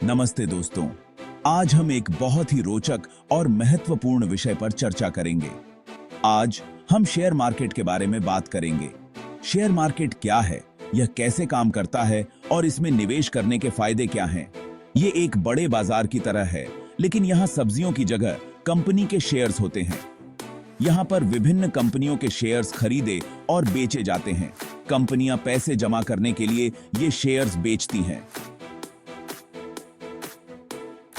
नमस्ते दोस्तों। आज हम एक बहुत ही रोचक और महत्वपूर्ण विषय पर चर्चा करेंगे। आज हम शेयर मार्केट के बारे में बात करेंगे। शेयर मार्केट क्या है, यह कैसे काम करता है और इसमें निवेश करने के फायदे क्या हैं। ये एक बड़े बाजार की तरह है, लेकिन यहाँ सब्जियों की जगह कंपनी के शेयर्स होते हैं। यहाँ पर विभिन्न कंपनियों के शेयर्स खरीदे और बेचे जाते हैं। कंपनियां पैसे जमा करने के लिए ये शेयर्स बेचती हैं।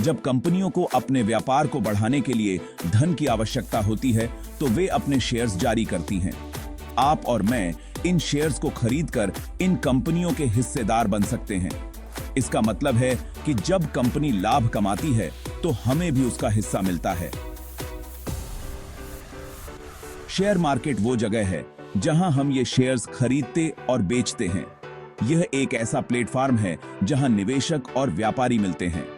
जब कंपनियों को अपने व्यापार को बढ़ाने के लिए धन की आवश्यकता होती है, तो वे अपने शेयर्स जारी करती हैं। आप और मैं इन शेयर्स को खरीदकर इन कंपनियों के हिस्सेदार बन सकते हैं। इसका मतलब है कि जब कंपनी लाभ कमाती है, तो हमें भी उसका हिस्सा मिलता है। शेयर मार्केट वो जगह है जहां हम ये शेयर्स खरीदते और बेचते हैं। यह एक ऐसा प्लेटफॉर्म है जहां निवेशक और व्यापारी मिलते हैं।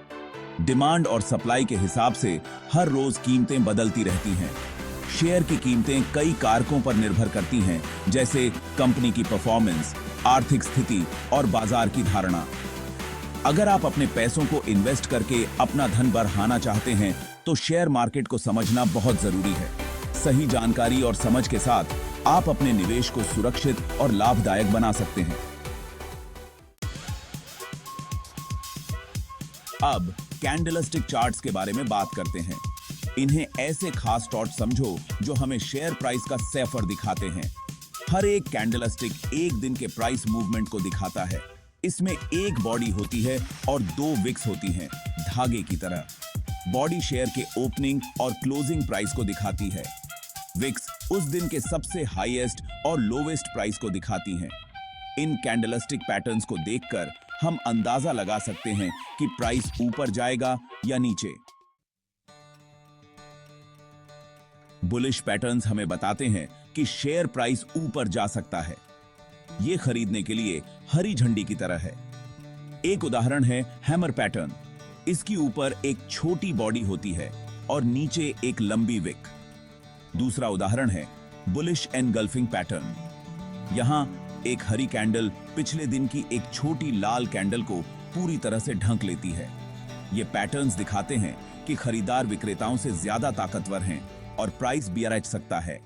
डिमांड और सप्लाई के हिसाब से हर रोज कीमतें बदलती रहती हैं। शेयर की कीमतें कई कारकों पर निर्भर करती हैं, जैसे कंपनी की परफॉर्मेंस, आर्थिक स्थिति और बाजार की धारणा। अगर आप अपने पैसों को इन्वेस्ट करके अपना धन बढ़ाना चाहते हैं, तो शेयर मार्केट को समझना बहुत जरूरी है। सही जानकारी और समझ के साथ आप अपने निवेश को सुरक्षित और लाभदायक बना सकते हैं। अब कैंडलस्टिक चार्ट्स के बारे में बात करते हैं। इन्हें ऐसे खास चार्ट समझो जो हमें शेयर प्राइस का सैफर दिखाते हैं। हर एक कैंडलस्टिक एक दिन के प्राइस मूवमेंट को दिखाता है। इसमें एक बॉडी होती है और दो विक्स होती हैं, धागे की तरह। बॉडी शेयर के ओपनिंग और क्लोजिंग प्राइस को दिखाती है। विक्स उस दिन के सबसे हाईएस्ट और लोवेस्ट प्राइस को दिखाती हैं। इन कैंडलस्टिक पैटर्न्स को देखकर हम अंदाजा लगा सकते हैं कि प्राइस ऊपर जाएगा या नीचे। बुलिश पैटर्न्स हमें बताते हैं कि शेयर प्राइस ऊपर जा सकता है। यह खरीदने के लिए हरी झंडी की तरह है। एक उदाहरण है हैमर पैटर्न। इसकी ऊपर एक छोटी बॉडी होती है और नीचे एक लंबी विक। दूसरा उदाहरण है बुलिश एनगल्फिंग पैटर्न। यहां एक हरी कैंडल पिछले दिन की एक छोटी लाल कैंडल को पूरी तरह से ढक लेती है। ये पैटर्न्स दिखाते हैं कि खरीदार विक्रेताओं से ज्यादा ताकतवर हैं और प्राइस भी रच सकता है।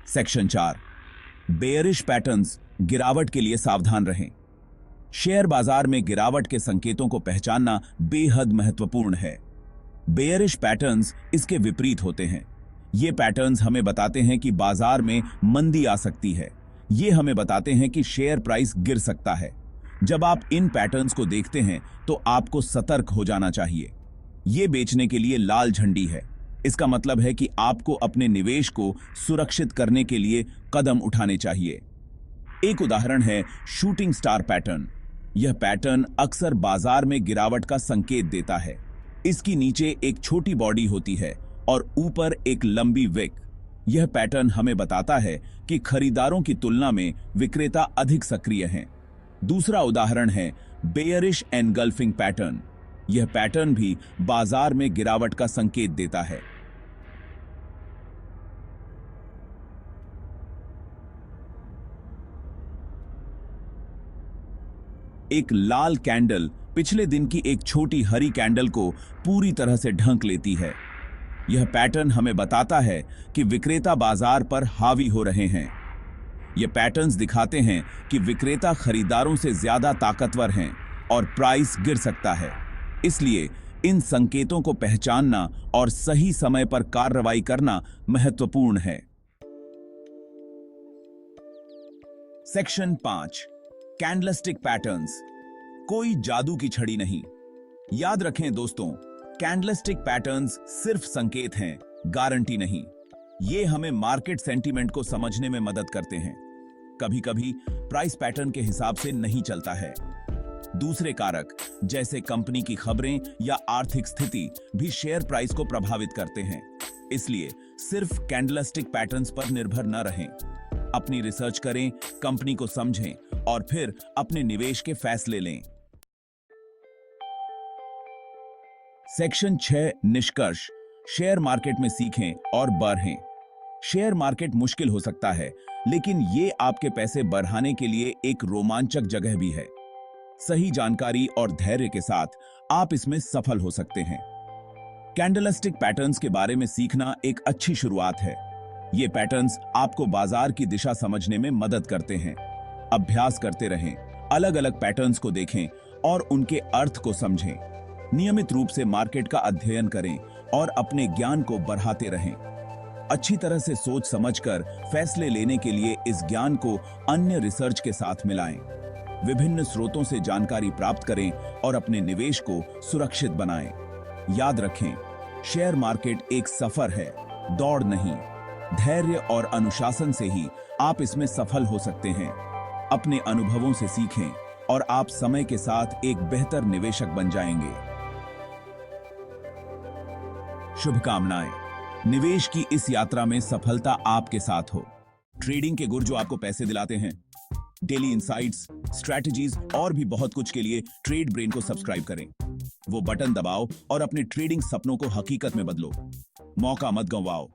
सेक्शन 4, बेयरिश पैटर्न्स, गिरावट के लिए सावधान रहें। शेयर बाजार में गिरावट के संकेतों को पहचानना बेहद महत्वपूर्ण है। बेयरिश पैटर्न्स इसके विपरीत होते हैं। ये पैटर्न्स हमें बताते हैं कि बाजार में मंदी आ सकती है। ये हमें बताते हैं कि शेयर प्राइस गिर सकता है। जब आप इन पैटर्न्स को देखते हैं, तो आपको सतर्क हो जाना चाहिए। ये बेचने के लिए लाल झंडी है। इसका मतलब है कि आपको अपने निवेश को सुरक्षित करने के लिए कदम उठाने चाहिए। एक उदाहरण है शूटिंग स्टार पैटर्न। यह पैटर्न अक्सर बाजार में गिरावट का संकेत देता है। इसकी नीचे एक छोटी बॉडी होती है और ऊपर एक लंबी विक। यह पैटर्न हमें बताता है कि खरीदारों की तुलना में विक्रेता अधिक सक्रिय हैं। दूसरा उदाहरण है बेयरिश एनगल्फिंग पैटर्न। यह पैटर्न भी बाजार में गिरावट का संकेत देता है। एक लाल कैंडल पिछले दिन की एक छोटी हरी कैंडल को पूरी तरह से ढक लेती है। यह पैटर्न हमें बताता है कि विक्रेता बाजार पर हावी हो रहे हैं। ये पैटर्न्स दिखाते हैं कि विक्रेता खरीदारों से ज्यादा ताकतवर हैं और प्राइस गिर सकता है। इसलिए इन संकेतों को पहचानना और सही समय पर कार्रवाई करना महत्वपूर्ण है। सेक्शन 5, कैंडलस्टिक पैटर्न्स, कोई जादू की छड़ी नहीं। याद रखें दोस्तों, कैंडलस्टिक पैटर्न्स सिर्फ संकेत हैं, गारंटी नहीं। ये हमें मार्केट सेंटीमेंट को समझने में मदद करते हैं। कभी-कभी प्राइस पैटर्न के हिसाब से नहीं चलता है। दूसरे कारक जैसे कंपनी की खबरें या आर्थिक स्थिति भी शेयर प्राइस को प्रभावित करते हैं। इसलिए सिर्फ कैंडलस्टिक पैटर्न्स पर निर्भर न रहें। अपनी रिसर्च करें, कंपनी को समझें और फिर अपने निवेश के फैसले लें। सेक्शन 6, निष्कर्ष, शेयर मार्केट में सीखें और बढ़ें। शेयर मार्केट मुश्किल हो सकता है, लेकिन ये आपके पैसे बढ़ाने के लिए एक रोमांचक जगह भी है। सही जानकारी और धैर्य के साथ आप इसमें सफल हो सकते हैं। कैंडलस्टिक पैटर्न्स के बारे में सीखना एक अच्छी शुरुआत है। ये पैटर्न्स आपको बाजार की दिशा समझने में मदद करते हैं। अभ्यास करते रहें, अलग अलग पैटर्न्स को देखें और उनके अर्थ को समझें। नियमित रूप से मार्केट का अध्ययन करें और अपने ज्ञान को बढ़ाते रहें। अच्छी तरह से सोच समझकर फैसले लेने के लिए इस ज्ञान को अन्य रिसर्च के साथ मिलाएं। विभिन्न स्रोतों से जानकारी प्राप्त करें और अपने निवेश को सुरक्षित बनाएं। याद रखें, शेयर मार्केट एक सफर है, दौड़ नहीं। धैर्य और अनुशासन से ही आप इसमें सफल हो सकते हैं। अपने अनुभवों से सीखें और आप समय के साथ एक बेहतर निवेशक बन जाएंगे। शुभकामनाएं। निवेश की इस यात्रा में सफलता आपके साथ हो। ट्रेडिंग के गुर जो आपको पैसे दिलाते हैं। डेली इंसाइट्स, स्ट्रैटेजीज और भी बहुत कुछ के लिए ट्रेड ब्रेन को सब्सक्राइब करें। वो बटन दबाओ और अपने ट्रेडिंग सपनों को हकीकत में बदलो। मौका मत गंवाओ।